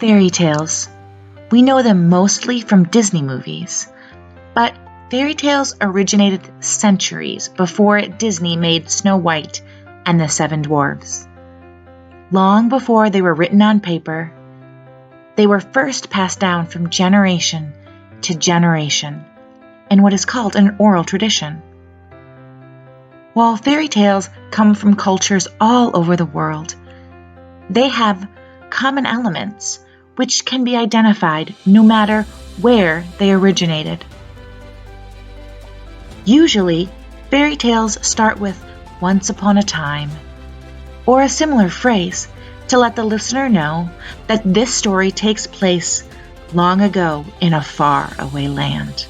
Fairy tales. We know them mostly from Disney movies, but fairy tales originated centuries before Disney made Snow White and the Seven Dwarfs. Long before they were written on paper, they were first passed down from generation to generation in what is called an oral tradition. While fairy tales come from cultures all over the world, they have common elements which can be identified no matter where they originated. Usually, fairy tales start with "once upon a time" or a similar phrase to let the listener know that this story takes place long ago in a far-away land.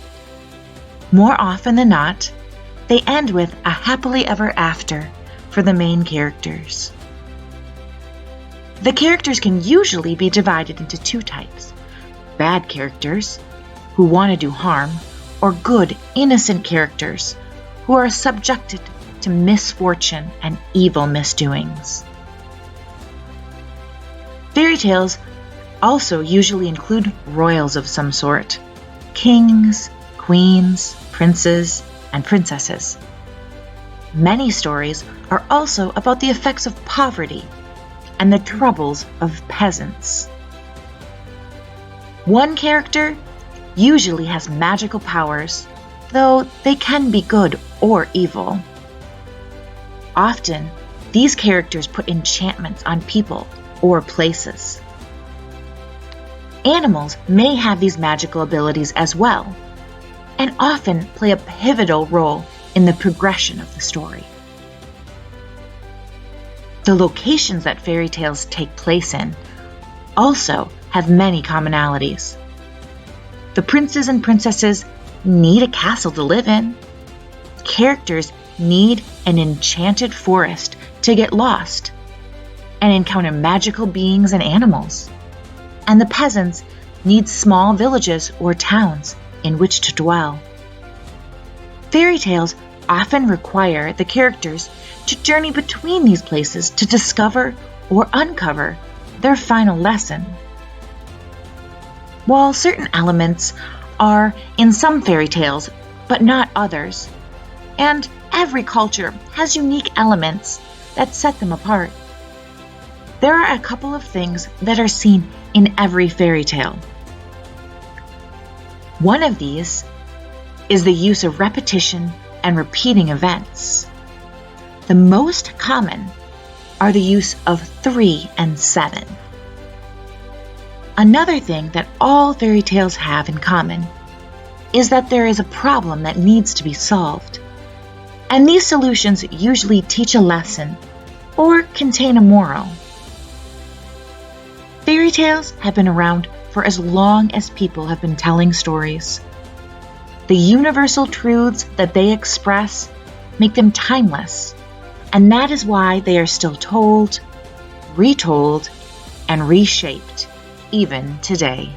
More often than not, they end with a happily ever after for the main characters. The characters can usually be divided into two types: bad characters, who want to do harm, or good, innocent characters, who are subjected to misfortune and evil misdoings. Fairy tales also usually include royals of some sort: kings, queens, princes, and princesses. Many stories are also about the effects of poverty and the troubles of peasants. One character usually has magical powers, though they can be good or evil. Often, these characters put enchantments on people or places. Animals may have these magical abilities as well, and often play a pivotal role in the progression of the story. The locations that fairy tales take place in also have many commonalities. The princes and princesses need a castle to live in. Characters need an enchanted forest to get lost and encounter magical beings and animals. And the peasants need small villages or towns in which to dwell. Fairy tales often require the characters to journey between these places to discover or uncover their final lesson. While certain elements are in some fairy tales, but not others, and every culture has unique elements that set them apart, there are a couple of things that are seen in every fairy tale. One of these is the use of repetition and repeating events. The most common are the use of 3 and 7. Another thing that all fairy tales have in common is that there is a problem that needs to be solved, and these solutions usually teach a lesson or contain a moral. Fairy tales have been around for as long as people have been telling stories. The universal truths that they express make them timeless, and that is why they are still told, retold, and reshaped even today.